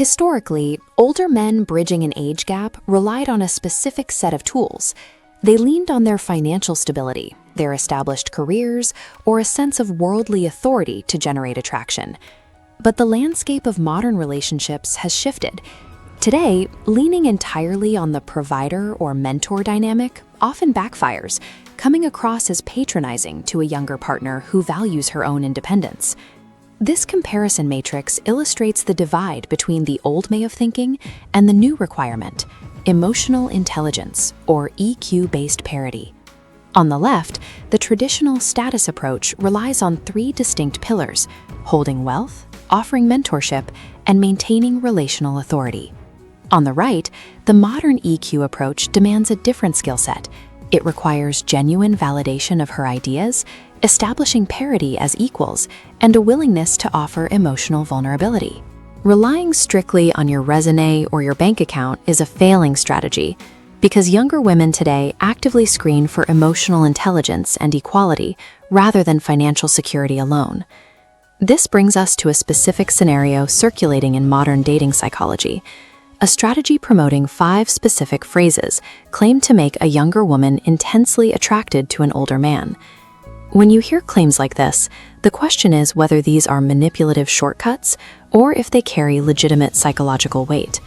Historically, older men bridging an age gap relied on a specific set of tools. They leaned on their financial stability, their established careers, or a sense of worldly authority to generate attraction. But the landscape of modern relationships has shifted. Today, leaning entirely on the provider or mentor dynamic often backfires, coming across as patronizing to a younger partner who values her own independence. This comparison matrix illustrates the divide between the old way of thinking and the new requirement, emotional intelligence, or EQ-based parity. On the left, the traditional status approach relies on three distinct pillars: holding wealth, offering mentorship, and maintaining relational authority. On the right, the modern EQ approach demands a different skill set. It requires genuine validation of her ideas, establishing parity as equals, and a willingness to offer emotional vulnerability. Relying strictly on your resume or your bank account is a failing strategy, because younger women today actively screen for emotional intelligence and equality rather than financial security alone. This brings us to a specific scenario circulating in modern dating psychology. A strategy promoting 5 specific phrases claimed to make a younger woman intensely attracted to an older man. When you hear claims like this, the question is whether these are manipulative shortcuts or if they carry legitimate psychological weight.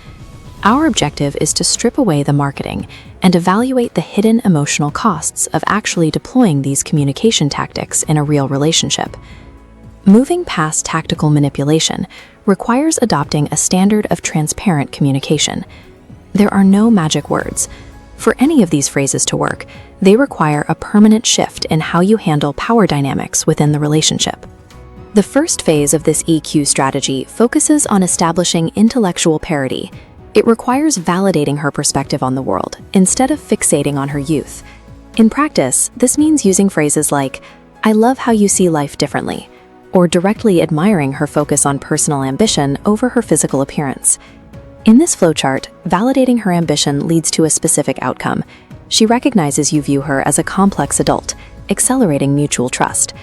Our objective is to strip away the marketing and evaluate the hidden emotional costs of actually deploying these communication tactics in a real relationship. Moving past tactical manipulation requires adopting a standard of transparent communication. There are no magic words. For any of these phrases to work, they require a permanent shift in how you handle power dynamics within the relationship. The first phase of this EQ strategy focuses on establishing intellectual parity. It requires validating her perspective on the world instead of fixating on her youth. In practice, this means using phrases like, "I love how you see life differently," or directly admiring her focus on personal ambition over her physical appearance. In this flowchart, validating her ambition leads to a specific outcome. She recognizes you view her as a complex adult, accelerating mutual trust.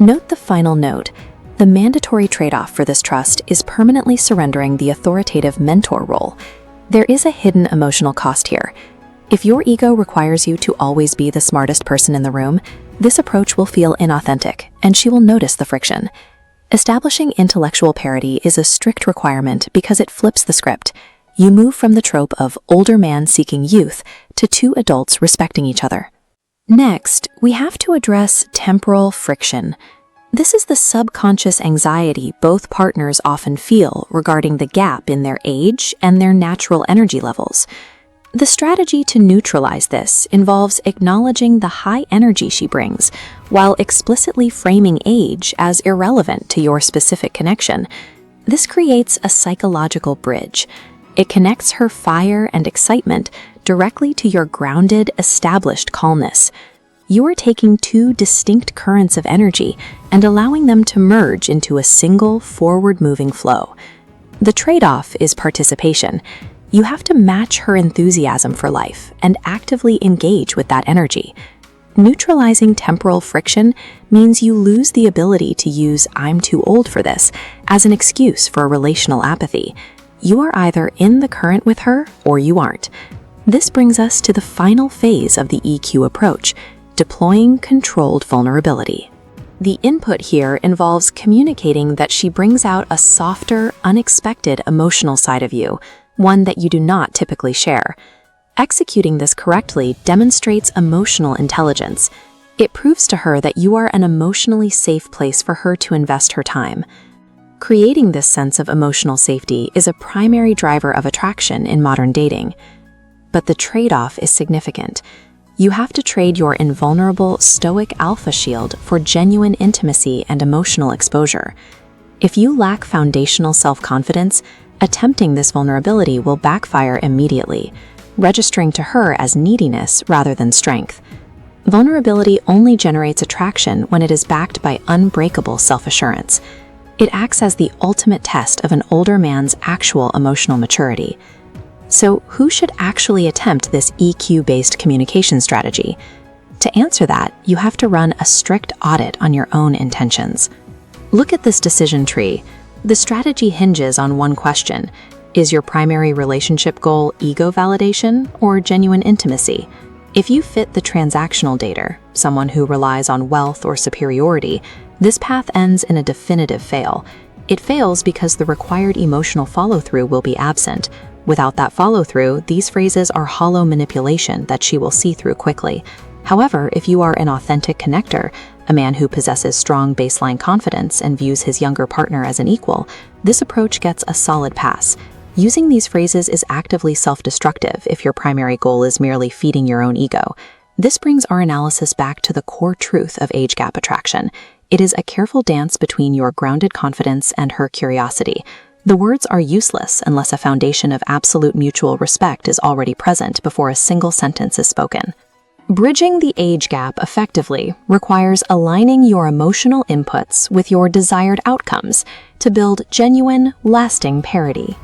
Note the final note. The mandatory trade-off for this trust is permanently surrendering the authoritative mentor role. There is a hidden emotional cost here. If your ego requires you to always be the smartest person in the room, this approach will feel inauthentic, and she will notice the friction. Establishing intellectual parity is a strict requirement because it flips the script. You move from the trope of older man seeking youth to 2 adults respecting each other. Next, we have to address temporal friction. This is the subconscious anxiety both partners often feel regarding the gap in their age and their natural energy levels. The strategy to neutralize this involves acknowledging the high energy she brings, while explicitly framing age as irrelevant to your specific connection. This creates a psychological bridge. It connects her fire and excitement directly to your grounded, established calmness. You are taking 2 distinct currents of energy and allowing them to merge into a single, forward-moving flow. The trade-off is participation. You have to match her enthusiasm for life and actively engage with that energy. Neutralizing temporal friction means you lose the ability to use "I'm too old for this" as an excuse for relational apathy. You are either in the current with her or you aren't. This brings us to the final phase of the EQ approach, deploying controlled vulnerability. The input here involves communicating that she brings out a softer, unexpected emotional side of you, one that you do not typically share. Executing this correctly demonstrates emotional intelligence. It proves to her that you are an emotionally safe place for her to invest her time. Creating this sense of emotional safety is a primary driver of attraction in modern dating. But the trade-off is significant. You have to trade your invulnerable, stoic alpha shield for genuine intimacy and emotional exposure. If you lack foundational self-confidence, attempting this vulnerability will backfire immediately, registering to her as neediness rather than strength. Vulnerability only generates attraction when it is backed by unbreakable self-assurance. It acts as the ultimate test of an older man's actual emotional maturity. So, who should actually attempt this EQ-based communication strategy? To answer that, you have to run a strict audit on your own intentions. Look at this decision tree. The strategy hinges on one question: Is your primary relationship goal ego validation or genuine intimacy? If you fit the transactional dater, someone who relies on wealth or superiority, this path ends in a definitive fail. It fails because the required emotional follow-through will be absent. Without that follow-through, these phrases are hollow manipulation that she will see through quickly. However, if you are an authentic connector, a man who possesses strong baseline confidence and views his younger partner as an equal, this approach gets a solid pass. Using these phrases is actively self-destructive if your primary goal is merely feeding your own ego. This brings our analysis back to the core truth of age gap attraction. It is a careful dance between your grounded confidence and her curiosity. The words are useless unless a foundation of absolute mutual respect is already present before a single sentence is spoken. Bridging the age gap effectively requires aligning your emotional inputs with your desired outcomes to build genuine, lasting parity.